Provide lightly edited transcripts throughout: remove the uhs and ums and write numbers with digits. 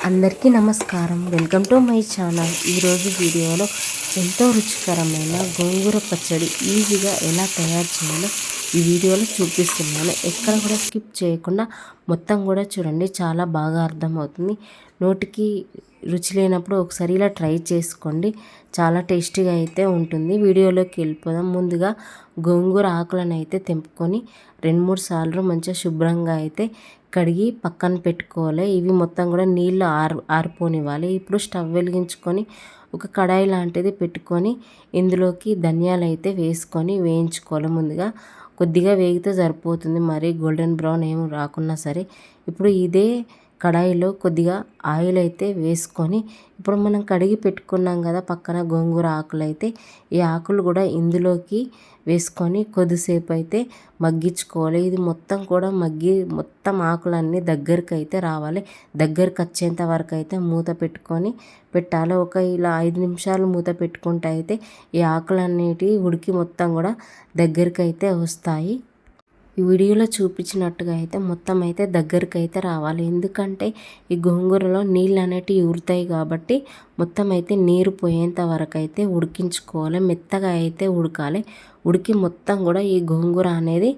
అందరికీ నమస్కారం. Welcome to my channel. ఈరోజు వీడియోలో ఎంతో రుచికరమైన గోంగూర పచ్చడి ఈజీగా ఎలా తయారు చేయాలో ఈ వీడియోలో చూపిస్తున్నాను. ఎక్కడ కూడా స్కిప్ చేయకుండా మొత్తం కూడా చూడండి, చాలా బాగా అర్థమవుతుంది. నోటికి రుచి లేనప్పుడు ఒకసారి ఇలా ట్రై చేసుకోండి, చాలా టేస్టీగా అయితే ఉంటుంది. వీడియోలోకి వెళ్ళిపోదాం. ముందుగా గోంగూర ఆకులను అయితే తెంపుకొని 2-3 సార్లు మంచిగా శుభ్రంగా అయితే కడిగి పక్కన పెట్టుకోవాలి. ఇవి మొత్తం కూడా నీళ్ళు ఆరిపోనివ్వాలి. ఇప్పుడు స్టవ్ వెలిగించుకొని ఒక కడాయి లాంటిది పెట్టుకొని ఇందులోకి ధనియాలు అయితే వేసుకొని వేయించుకోవాలి. ముందుగా కొద్దిగా వేగితే సరిపోతుంది, మరి గోల్డెన్ బ్రౌన్ ఏమి రాకున్నా సరే. ఇప్పుడు ఇదే కడాయిలో కొద్దిగా ఆయిల్ అయితే వేసుకొని ఇప్పుడు మనం కడిగి పెట్టుకున్నాం కదా పక్కన గోంగూర ఆకులు, అయితే ఈ ఆకులు కూడా ఇందులోకి వేసుకొని కొద్దిసేపు అయితే మగ్గించుకోవాలి. ఇది మొత్తం కూడా మొత్తం ఆకులన్నీ దగ్గరికి అయితే రావాలి. దగ్గరికి వచ్చేంత వరకు అయితే మూత పెట్టుకొని పెట్టాలి. ఇలా 5 నిమిషాలు మూత పెట్టుకుంటే అయితే ఈ ఆకులన్నిటి ఉడికి మొత్తం కూడా దగ్గరికి అయితే వస్తాయి. ఈ వీడియోలో చూపించినట్టుగా అయితే మొత్తం అయితే దగ్గరికి అయితే రావాలి. ఎందుకంటే ఈ గోంగూరలో నీళ్ళు అనేటివి ఊరుతాయి కాబట్టి మొత్తం అయితే నీరు పోయేంత వరకు అయితే ఉడికించుకోవాలి. మెత్తగా అయితే ఉడకాలి. ఉడికి మొత్తం కూడా ఈ గోంగూర అనేది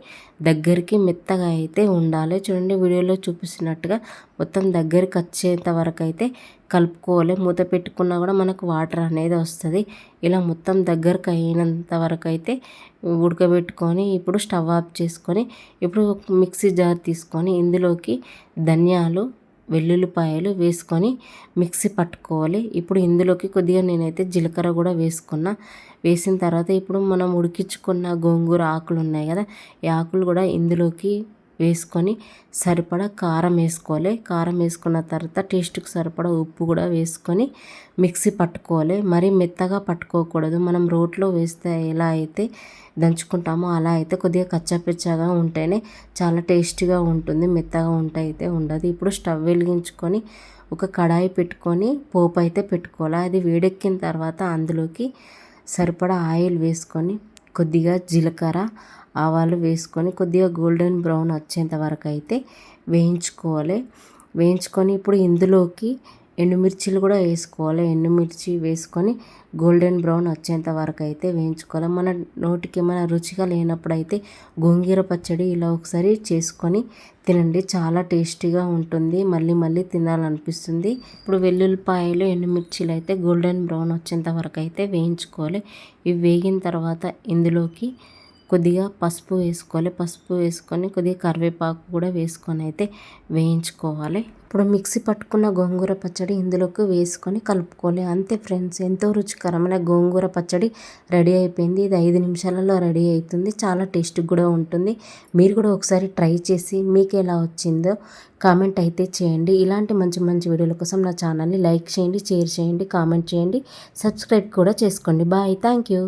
దగ్గరికి మెత్తగా అయితే ఉండాలి. చూడండి, వీడియోలో చూపిస్తున్నట్టుగా మొత్తం దగ్గరికి వచ్చేంత వరకు అయితే కలుపుకోవాలి. మూత పెట్టుకున్నా కూడా మనకు వాటర్ అనేది వస్తుంది. ఇలా మొత్తం దగ్గరకు అయినంత వరకు అయితే ఉడకబెట్టుకొని ఇప్పుడు స్టవ్ ఆఫ్ చేసుకొని ఇప్పుడు మిక్సీ జార్ తీసుకొని ఇందులోకి ధనియాలు, వెల్లుల్లిపాయలు వేసుకొని మిక్సీ పట్టుకోవాలి. ఇప్పుడు ఇందులోకి కొద్దిగా నేనైతే జీలకర్ర కూడా వేసిన తర్వాత ఇప్పుడు మనం ఉడికించుకున్న గోంగూర ఆకులు ఉన్నాయి కదా, ఈ ఆకులు కూడా ఇందులోకి వేసుకొని సరిపడా కారం వేసుకోవాలి. కారం వేసుకున్న తర్వాత టేస్ట్కి సరిపడా ఉప్పు కూడా వేసుకొని మిక్సీ పట్టుకోవాలి. మరీ మెత్తగా పట్టుకోకూడదు. మనం రోట్లో వేస్తే ఎలా అయితే దంచుకుంటామో అలా అయితే కొద్దిగా కచ్చాపిచ్చాగా ఉంటేనే చాలా టేస్టీగా ఉంటుంది. మెత్తగా ఉంటే అయితే ఉండదు. ఇప్పుడు స్టవ్ వెలిగించుకొని ఒక కడాయి పెట్టుకొని పోపు అయితే పెట్టుకోవాలి. అది వేడెక్కిన తర్వాత అందులోకి సరిపడా ఆయిల్ వేసుకొని కొద్దిగా జీలకర్ర, ఆవాలు వేసుకొని కొద్దిగా గోల్డెన్ బ్రౌన్ వచ్చేంత వరకు అయితే వేయించుకొని ఇప్పుడు ఇందులోకి ఎండుమిర్చిలు కూడా వేసుకోవాలి. ఎండుమిర్చి వేసుకొని గోల్డెన్ బ్రౌన్ వచ్చేంత వరకు అయితే వేయించుకోవాలి. మన నోటికి మన రుచిగా లేనప్పుడు అయితే గోంగూర పచ్చడి ఇలా ఒకసారి చేసుకొని తినండి, చాలా టేస్టీగా ఉంటుంది. మళ్ళీ తినాలనిపిస్తుంది. ఇప్పుడు వెల్లుల్లిపాయలు, ఎండుమిర్చిలు అయితే గోల్డెన్ బ్రౌన్ వచ్చేంత వరకు అయితే వేయించుకోవాలి. ఇవి వేగిన తర్వాత ఇందులోకి కొద్దిగా పసుపు వేసుకోవాలి. పసుపు వేసుకొని కొద్దిగా కరివేపాకు కూడా వేసుకొని అయితే వేయించుకోవాలి. ఇప్పుడు మిక్సీ పట్టుకున్న గోంగూర పచ్చడి ఇందులోకి వేసుకొని కలుపుకోవాలి. అంతే ఫ్రెండ్స్, ఎంతో రుచికరమైన గోంగూర పచ్చడి రెడీ అయిపోయింది. ఇది 5 నిమిషాలలో రెడీ అవుతుంది. చాలా టేస్ట్గా కూడా ఉంటుంది. మీరు కూడా ఒకసారి ట్రై చేసి మీకు ఎలా వచ్చిందో కామెంట్ అయితే చేయండి. ఇలాంటి మంచి వీడియోల కోసం నా ఛానల్ని లైక్ చేయండి, షేర్ చేయండి, కామెంట్ చేయండి, సబ్స్క్రైబ్ కూడా చేసుకోండి. Bye, thank you.